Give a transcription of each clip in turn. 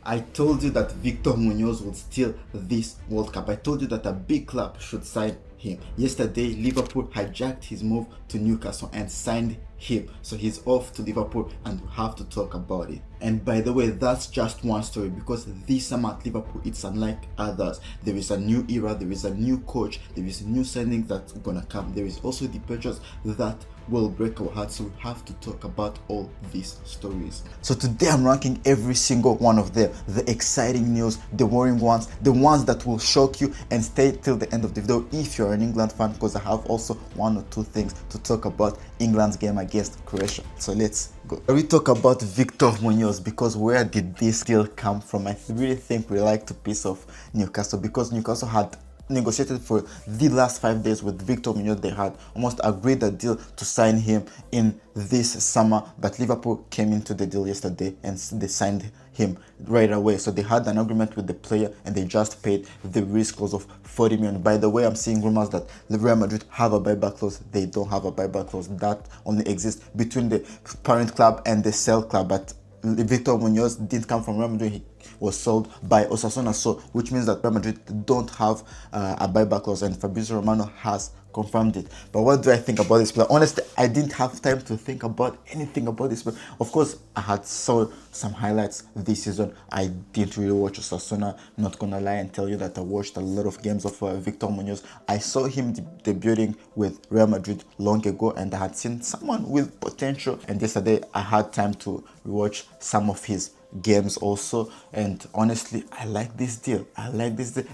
I told you that Victor Munoz would steal this World Cup. I told you that a big club should sign him. Yesterday, Liverpool hijacked his move to Newcastle and signed him. So he's off to Liverpool and we have to talk about it. And by the way, that's just one story, because this summer at Liverpool, it's unlike others. There is a new era, there is a new coach, there is a new signing that's gonna come. There is also departures that will break our hearts. So we have to talk about all these stories. So today I'm ranking every single one of them. The exciting news, the worrying ones, the ones that will shock you, and stay till the end of the video if you're an England fan, because I have also one or two things to talk about England's game against Croatia. So let's go. We talk about Victor Munoz, because where did this deal come from? I really think we like to piss off Newcastle, because Newcastle had negotiated for the last 5 days with Victor Munoz. They had almost agreed a deal to sign him in this summer, but Liverpool came into the deal yesterday and they signed him right away. So they had an agreement with the player and they just paid the risk clause of 40 million. By the way, I'm seeing rumors that Real Madrid have a buyback clause. They don't have a buyback clause. That only exists between the parent club and the sell club. But Victor Munoz didn't come from Real Madrid. He was sold by Osasuna, so which means that Real Madrid don't have a buyback clause, and Fabrizio Romano has confirmed it. But what do I think about this player? Honestly, I didn't have time to think about anything about this player. Of course, I had saw some highlights this season. I didn't really watch Osasuna, not gonna lie and tell you that I watched a lot of games of Victor Munoz. I saw him debuting with Real Madrid long ago, and I had seen someone with potential, and yesterday I had time to watch some of his games also, and honestly I like this deal.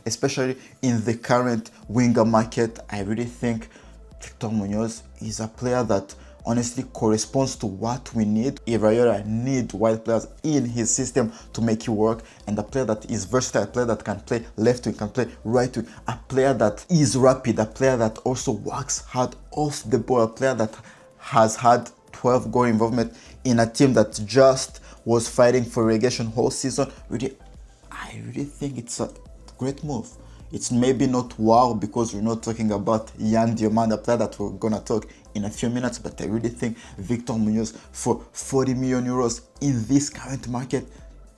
Especially in the current winger market. I really think Victor Munoz is a player that honestly corresponds to what we need. Iraola need wide players in his system to make it work, and a player that is versatile, a player that can play left wing, can play right wing, a player that is rapid, a player that also works hard off the ball, a player that has had 12 goal involvement in a team that just was fighting for relegation whole season. I really think it's a great move. It's maybe not wow, because we're not talking about Diomandé, a player that we're gonna talk in a few minutes, but I really think Victor Munoz for 40 million euros in this current market,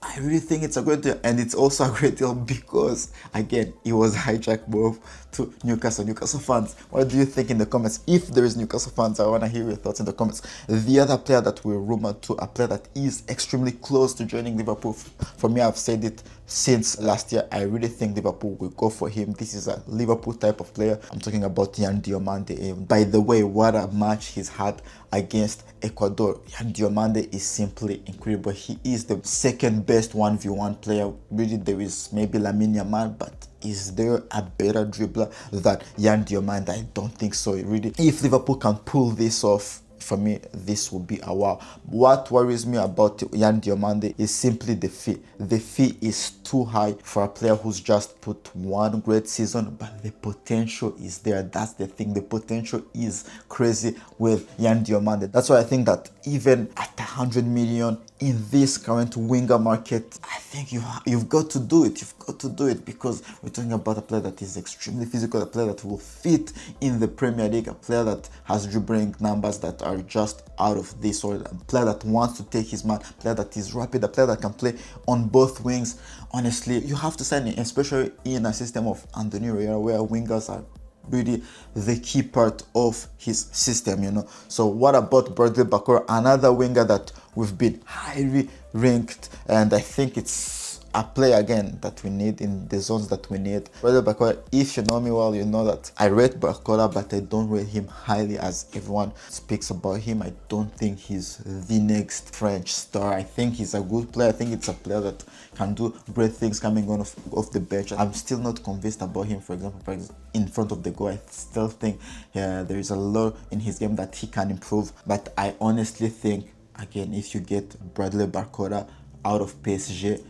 I really think it's a great deal. And it's also a great deal because, again, it was a hijack move to Newcastle. Newcastle fans, what do you think in the comments? If there is Newcastle fans, I want to hear your thoughts in the comments. The other player that we're rumored to, a player that is extremely close to joining Liverpool, for me, I've said it since last year, I really think Liverpool will go for him. This is a Liverpool type of player. I'm talking about Diomandé. By the way, what a match he's had against Ecuador. Diomandé is simply incredible. He is the second best 1v1 player. Really, there is maybe Lamine Yamal, but is there a better dribbler than Diomandé? I don't think so. Really, if Liverpool can pull this off, for me, this will be a wow. What worries me about Diomandé is simply the fee. The fee is too high for a player who's just put one great season, but the potential is there. That's the thing. The potential is crazy with Diomandé. That's why I think that even at 100 million in this current winger market, I think you've got to do it. You've got to do it, because we're talking about a player that is extremely physical, a player that will fit in the Premier League, a player that has dribbling numbers that are just out of this world, a player that wants to take his man, a player that is rapid, a player that can play on both wings. Honestly, you have to sign him, especially in a system of Anthony Iraola, where wingers are really the key part of his system, So what about Barcola, another winger that we've been highly ranked, and I think it's a player again that we need in the zones that we need. Barcola, if you know me well, you know that I rate Barcola, but I don't rate him highly as everyone speaks about him. I don't think he's the next French star. I think he's a good player. I think it's a player that can do great things coming on off the bench. I'm still not convinced about him, for example, in front of the goal. I still think there is a lot in his game that he can improve, but I honestly think, again, if you get Barcola out of PSG,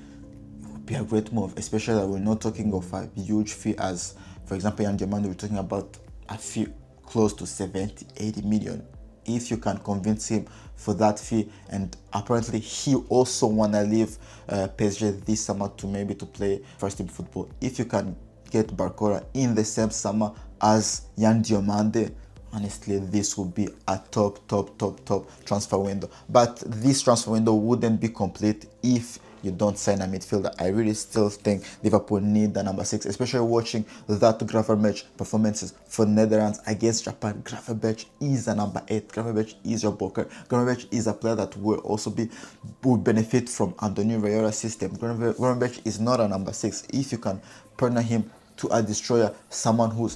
be a great move, especially that we're not talking of a huge fee as, for example, Diomandé. We're talking about a fee close to 70-80 million. If you can convince him for that fee, and apparently he also wanna leave PSG this summer to maybe to play first team football. If you can get Barcola in the same summer as Diomandé, honestly, this would be a top transfer window. But this transfer window wouldn't be complete if you don't sign a midfielder. I really still think Liverpool need the number 6, especially watching that Gravenberch performances for Netherlands against Japan. Gravenberch is a number 8. Gravenberch is your blocker. Gravenberch is a player that will benefit from Antonio Iraola's system. Gravenberch is not a number 6. If you can partner him to a destroyer, someone who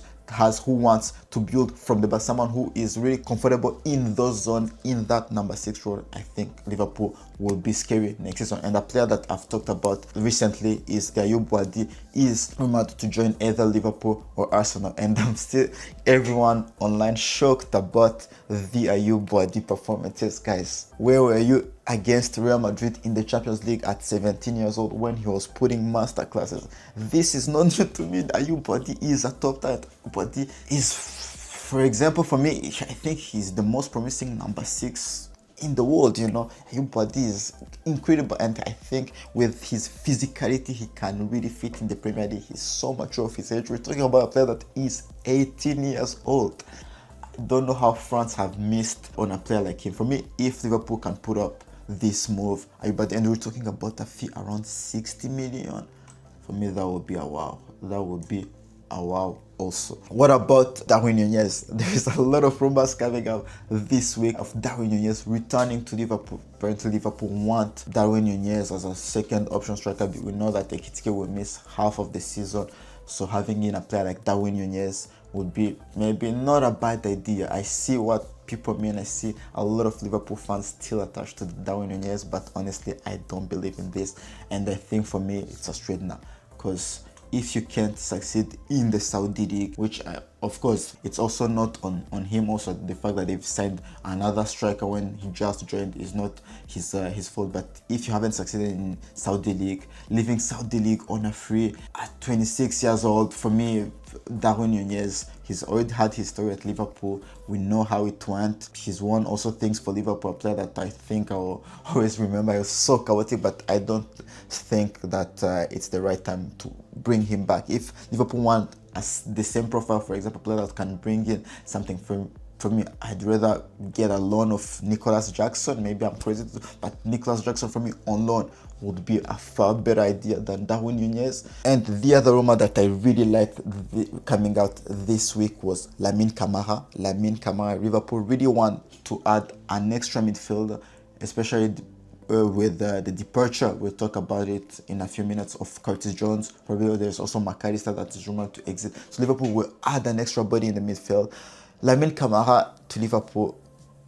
wants to build from the back, someone who is really comfortable in those zones, in that number 6 role, I think Liverpool will be scary next season. And a player that I've talked about recently is Bouaddi, is rumored to join either Liverpool or Arsenal, and I'm still everyone online shocked about the Bouaddi performances. Guys, where were you against Real Madrid in the Champions League at 17 years old when he was putting masterclasses? This is not new to me. Bouaddi is a top talent. Bouaddi is, for example, for me, I think he's the most promising number 6 in the world. Bouaddi is incredible, and I think with his physicality, he can really fit in the Premier League. He's so mature of his age. We're talking about a player that is 18 years old. I don't know how France have missed on a player like him. For me, if Liverpool can put up this move, but and we're talking about a fee around 60 million. For me, that would be a wow. That would be a wow also. What about Darwin Nunez? There is a lot of rumors coming out this week of Darwin Nunez returning to Liverpool. Apparently, Liverpool want Darwin Nunez as a second option striker. We know that Ekitike will miss half of the season, so having in a player like Darwin Nunez would be maybe not a bad idea. I see what people mean. I see a lot of Liverpool fans still attached to Darwin Nunez, but honestly, I don't believe in this. And I think for me, it's a straight now, because if you can't succeed in the Saudi League, which of course it's also not on him, also the fact that they've signed another striker when he just joined is not his fault, but if you haven't succeeded in Saudi League, leaving Saudi League on a free at 26 years old, for me, Darwin Nunez, he's already had his story at Liverpool. We know how it went. He's won also things for Liverpool, a player that I think I'll always remember. He was so chaotic, but I don't think that it's the right time to bring him back. If Liverpool want the same profile, for example, a player that can bring in something for me, I'd rather get a loan of Nicholas Jackson. Maybe I'm crazy, but Nicholas Jackson for me on loan would be a far better idea than Darwin Nunez. And the other rumor that I really liked coming out this week was Lamine Camara. Liverpool really want to add an extra midfielder, especially with the departure. We'll talk about it in a few minutes of Curtis Jones. Probably there's also McAllister that is rumored to exit. So Liverpool will add an extra body in the midfield. Lamine Camara to Liverpool.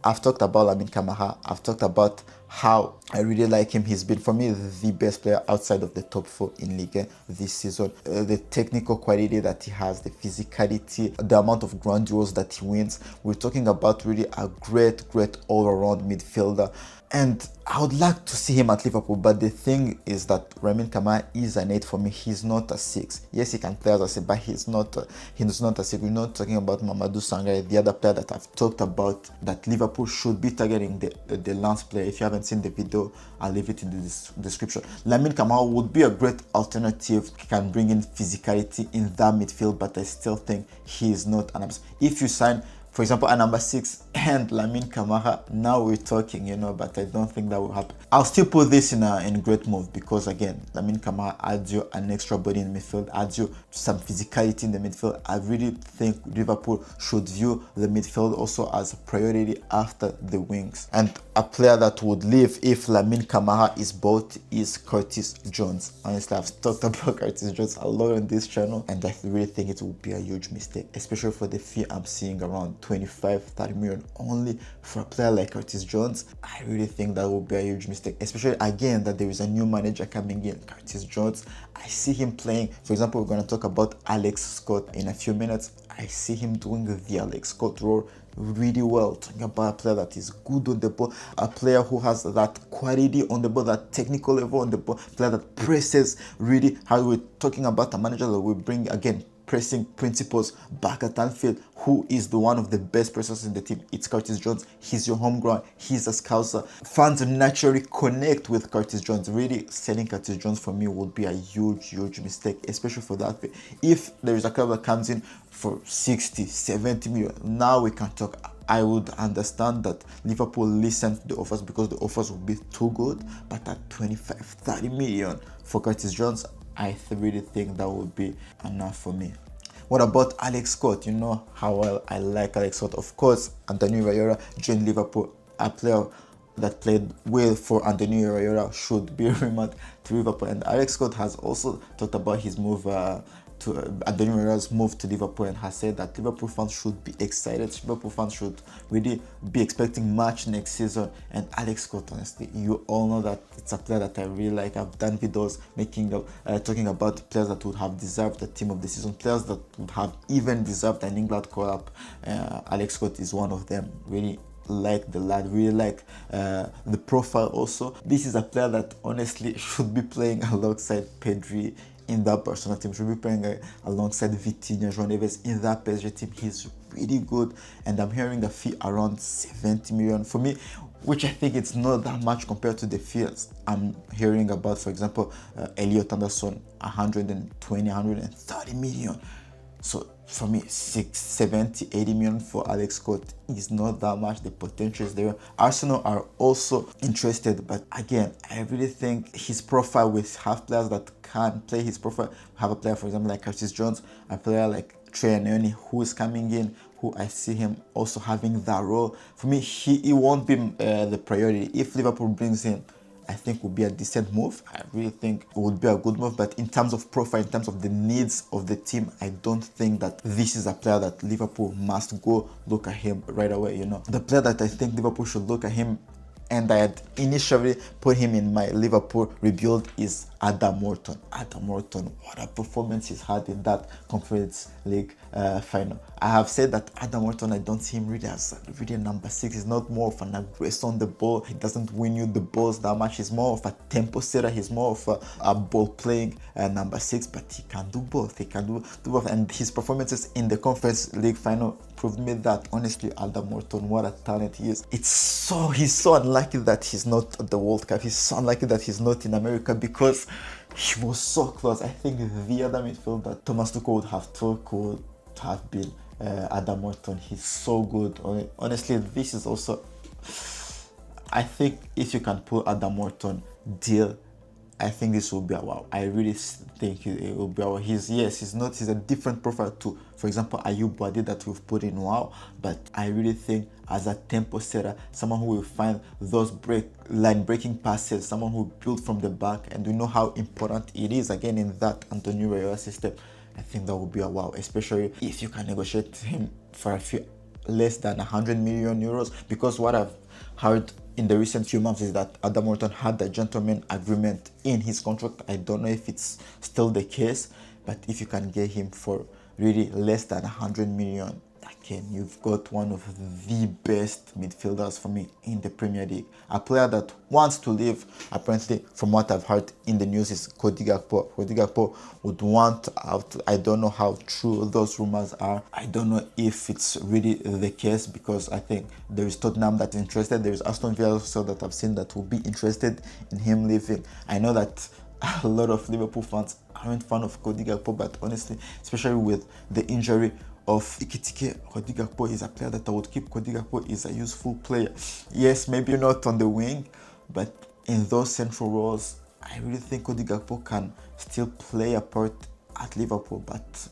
I've talked about Lamine Camara. I've talked about how I really like him. He's been, for me, the best player outside of the top 4 in Ligue this season. The technical quality that he has, the physicality, the amount of ground duels that he wins. We're talking about really a great all-around midfielder. And I would like to see him at Liverpool, but the thing is that Lamine Camara is an 8 for me. He's not a 6. Yes, he can play as a 6, but he's not a 6. We're not talking about Mamadou Sangaré, the other player that I've talked about, that Liverpool should be targeting, the Lens player. If you haven't seen the video, I'll leave it in the description. Lamine Camara would be a great alternative. He can bring in physicality in that midfield, but I still think he is not an 6. If you sign, for example, a number 6 and Lamine Camara, now we're talking, but I don't think that will happen. I'll still put this in a great move, because again, Lamine Camara adds you an extra body in the midfield, adds you some physicality in the midfield. I really think Liverpool should view the midfield also as a priority after the wings. And a player that would leave if Lamine Camara is bought is Curtis Jones. Honestly, I've talked about Curtis Jones a lot on this channel, and I really think it would be a huge mistake, especially for the fee I'm seeing around 25-30 million only for a player like Curtis Jones. I really think that would be a huge mistake, especially again that there is a new manager coming in. Curtis Jones, I see him playing. For example, we're going to talk about Alex Scott in a few minutes. I see him doing the Alex Scott role really well. Talking about a player that is good on the ball, a player who has that quality on the ball, that technical level on the ball, a player that presses really hard. We're talking about a manager that will bring, again, pressing principles back at Anfield. Who is the one of the best pressers in the team? It's Curtis Jones. He's your home ground. He's a scouser. Fans naturally connect with Curtis Jones. Really, selling Curtis Jones for me would be a huge mistake, especially for that pay. If there is a club that comes in for 60, 70 million, now we can talk I would understand that Liverpool listened to the offers because the offers would be too good, but at 25-30 million for Curtis Jones, I really think that would be enough for me. What about Alex Scott? You know how well I like Alex Scott. Of course, Antonio Iraola joined Liverpool. A player that played well for Antonio Iraola should be remarked to Liverpool. And Alex Scott has also talked about his move to Antonio Iraola's move to Liverpool, and has said that Liverpool fans should be excited. Liverpool fans should really be expecting much next season. And Alex Scott, honestly, you all know that it's a player that I really like. I've done videos talking about players that would have deserved the team of the season, players that would have even deserved an England call-up. Alex Scott is one of them. Really like the lad, really like the profile also. This is a player that honestly should be playing alongside Pedri in that Barcelona team, should be playing alongside Vitinha, João Neves in that PSG team. He's really good, and I'm hearing a fee around 70 million for me, which I think it's not that much compared to the fees I'm hearing about. For example, Elliot Anderson, 120, 130 million. So for me, 70, 80 million for Alex Scott is not that much. The potential is there. Arsenal are also interested, but again, I really think his profile, with have players that can play his profile, have a player, for example, like Curtis Jones, a player like Trey Anoni, who is coming in, who I see him also having that role. For me, he won't be the priority. If Liverpool brings him, I think would be a decent move. I really think it would be a good move, but in terms of profile, in terms of the needs of the team, I don't think that this is a player that Liverpool must go look at him right away. You know, the player that I think Liverpool should look at him, and I had initially put him in my Liverpool rebuild, is Adam Morton. Adam Morton, what a performance he's had in that Conference League final. I have said that Adam Morton, I don't see him really as really number 6. He's not more of an aggressor on the ball. He doesn't win you the balls that much. He's more of a tempo setter. He's more of a ball playing number 6, but he can do both. He can do both. And his performances in the Conference League final proved me that, honestly, Adam Morton, what a talent he is. He's so unlucky that he's not at the World Cup. He's so unlucky that he's not in America, because he was so close. I think the other midfield that Thomas Tuchel would have took could have been Adam Morton. He's so good. Honestly, this is also, I think if you can pull Adam Morton deal, I think this will be a wow. I really think it will be a wow. He's a different profile to, for example, Bouaddi that we've put in wow, but I really think as a tempo setter, someone who will find those line breaking passes, someone who build from the back, and we know how important it is again in that Antonio Iraola system. I think that would be a wow, especially if you can negotiate him for a few less than 100 million euros, because what I've heard in the recent few months is that Adam Morton had a gentleman agreement in his contract. I don't know if it's still the case, but if you can get him for really less than 100 million, again, you've got one of the best midfielders for me in the Premier League. A player that wants to leave, apparently, from what I've heard in the news, is Cody Gakpo. Cody Gakpo would want out. I don't know how true those rumors are. I don't know if it's really the case, because I think there is Tottenham that's interested. There is Aston Villa also that I've seen that will be interested in him leaving. I know that a lot of Liverpool fans aren't fan of Cody Gakpo, but honestly, especially with the injury of Ikitike, Cody Gakpo is a player that I would keep. Cody Gakpo is a useful player. Yes, maybe not on the wing, but in those central roles, I really think Cody Gakpo can still play a part at Liverpool. But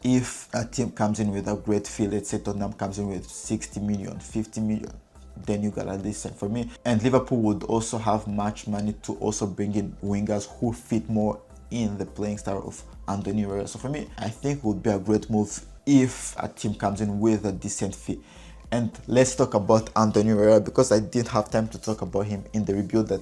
if a team comes in with a great fee, let's say Tottenham comes in with 60 million, 50 million, then you gotta listen for me. And Liverpool would also have much money to also bring in wingers who fit more in the playing style of Antonio Iraola. So for me, I think it would be a great move if a team comes in with a decent fee. And let's talk about Antonio Iraola, because I didn't have time to talk about him in the review that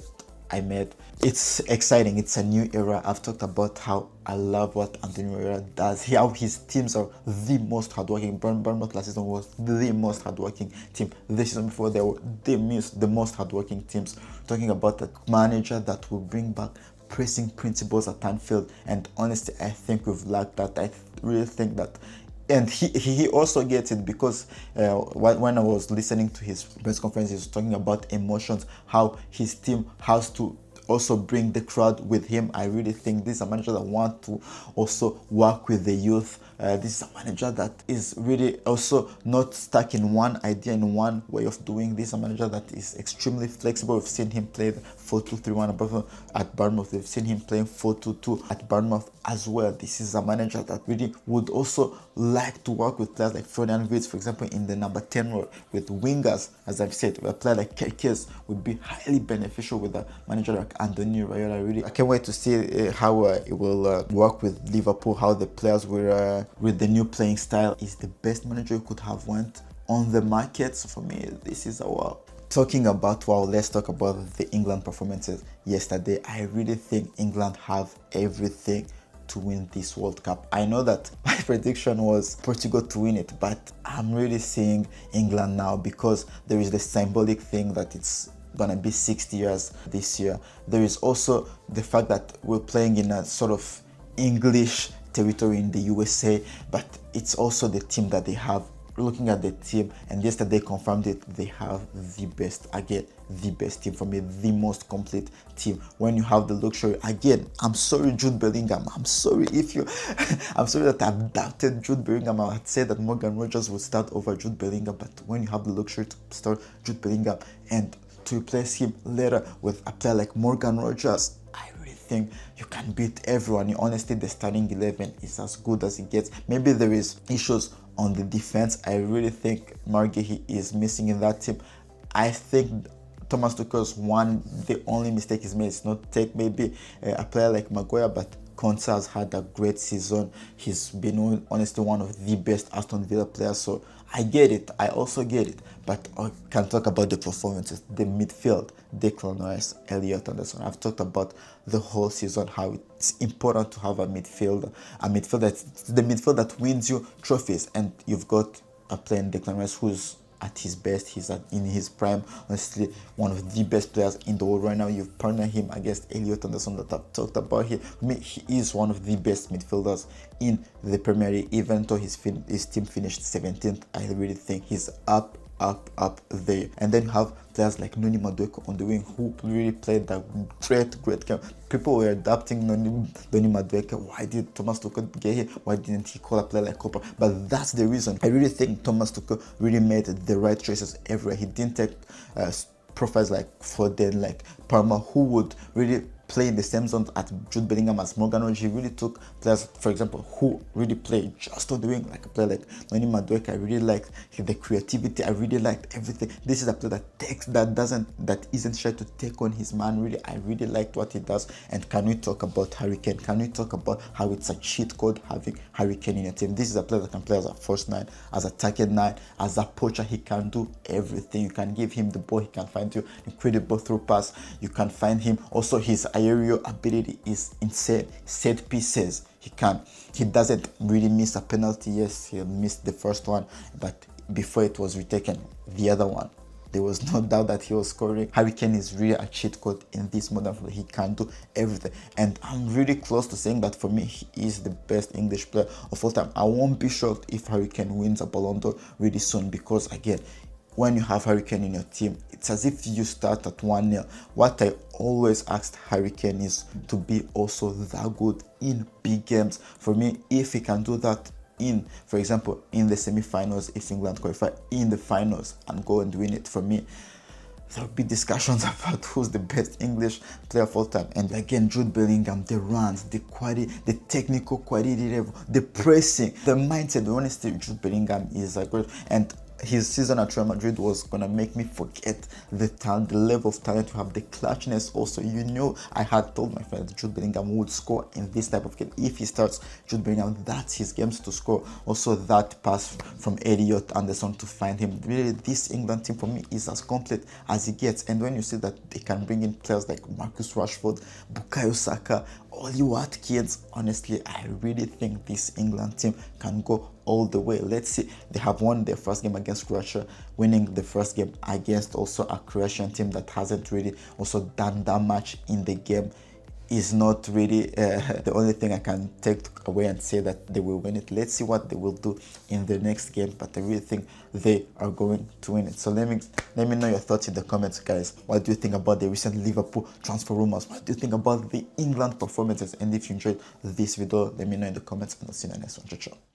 I made. It's exciting. It's a new era. I've talked about how I love what Antonio Iraola does, how his teams are the most hardworking. Bournemouth last season was the most hardworking team. This season before, they were the most hardworking teams. Talking about a manager that will bring back pressing principles at Anfield, and honestly, I think we've lacked that. I really think that. And he also gets it, because when I was listening to his press conference, he was talking about emotions, how his team has to also bring the crowd with him. I really think this is a manager that wants to also work with the youth. This is a manager that is really also not stuck in one idea, in one way of doing this. A manager that is extremely flexible. We've seen him play the 4-2-3-1 at Bournemouth. We've seen him playing 4-2-2 at Bournemouth as well. This is a manager that really would also like to work with players like Florian Wirtz, for example, in the number 10 role, with wingers. As I've said, a player like Kerkez would be highly beneficial with a manager like Iraola. I can't wait to see how it will work with Liverpool, how the players will, with the new playing style. Is the best manager you could have went on the market. So for me, this is a wow. Talking about wow, let's talk about the England performances yesterday. I really think England have everything to win this World Cup. I know that my prediction was Portugal to win it, but I'm really seeing England now, because there is the symbolic thing that it's gonna be 60 years this year. There is also the fact that we're playing in a sort of English territory in the USA, but it's also the team that they have. Looking at the team, and yesterday confirmed it, they have the best, again, the best team for me, the most complete team. When you have the luxury, again, I'm sorry Jude Bellingham, I'm sorry if you I'm sorry that I've doubted Jude Bellingham. I had said that Morgan Rogers would start over Jude Bellingham, but when you have the luxury to start Jude Bellingham and to replace him later with a player like Morgan Rogers, I really think you can beat everyone. Honestly, the starting 11 is as good as it gets. Maybe there is issues on the defense. I really think Marghi is missing in that team. I think Thomas Tuchel's the only mistake he's made is not take maybe a player like Maguire, but Konsa has had a great season. He's been honestly one of the best Aston Villa players, so I get it. I also get it. But I can talk about the performances, the midfield, Declan Rice, Elliot Anderson. I've talked about the whole season how it's important to have a midfield that's the midfield that wins you trophies, and you've got a player in Declan Rice who's at his best. He's in his prime. Honestly, one of the best players in the world right now. You've partnered him against Elliot Anderson that I've talked about here. For me, he is one of the best midfielders in the Premier League. Even though his team finished 17th, I really think he's up there. And then you have players like Noni Madueke on the wing, who really played that great game. People were adapting Noni Madueke. Why did Thomas Tuchel get here? Why didn't he call a player like Cooper? But that's the reason. I really think Thomas Tuchel really made the right choices everywhere. He didn't take profiles like Foden, like Palmer, who would really play in the same zone at Jude Bellingham as Morgan Rogers. He really took players, for example, who really played just on the wing, like a player like Noni Madueke. I really liked the creativity. I really liked everything. This is a player that isn't shy to take on his man. Really, I really liked what he does. And can we talk about Harry Kane? Can we talk about how it's a cheat code having Harry Kane in your team? This is a player that can play as a first nine, as a target nine, as a poacher. He can do everything. You can give him the ball, he can find you incredible through pass. You can find him. Also, his aerial ability is insane. Set pieces, he doesn't really miss a penalty. Yes, he missed the first one, but before it was retaken, the other one, there was no doubt that he was scoring. Harry Kane is really a cheat code in this modern football. He can do everything, and I'm really close to saying that for me, he is the best English player of all time. I won't be shocked if Harry Kane wins a Ballon d'Or really soon, because again, when you have Harry Kane in your team, it's as if you start at 1-0. What I always asked Harry Kane is to be also that good in big games. For me, if he can do that for example, in the semi-finals, if England qualify in the finals and go and win it, for me, there will be discussions about who's the best English player of all time. And again, Jude Bellingham, the runs, the quality, the technical quality level, the pressing, the mindset. Honestly, Jude Bellingham is a great, and his season at Real Madrid was gonna make me forget the talent, the level of talent you have, the clutchness. Also, I had told my friend that Jude Bellingham would score in this type of game. If he starts, Jude Bellingham, that's his games to score. Also, that pass from Elliot Anderson to find him. Really, this England team for me is as complete as it gets. And when you see that they can bring in players like Marcus Rashford, Bukayo Saka, Oli Watkins, honestly, I really think this England team can go all the way. Let's see. They have won their first game against Croatia, winning the first game against also a Croatian team that hasn't really also done that much in the game. is not really the only thing I can take away and say that they will win it. Let's see what they will do in the next game, but I really think they are going to win it. So let me know your thoughts in the comments, guys. What do you think about the recent Liverpool transfer rumors? What do you think about the England performances? And if you enjoyed this video, let me know in the comments, and I'll see you in the next one. Ciao, ciao.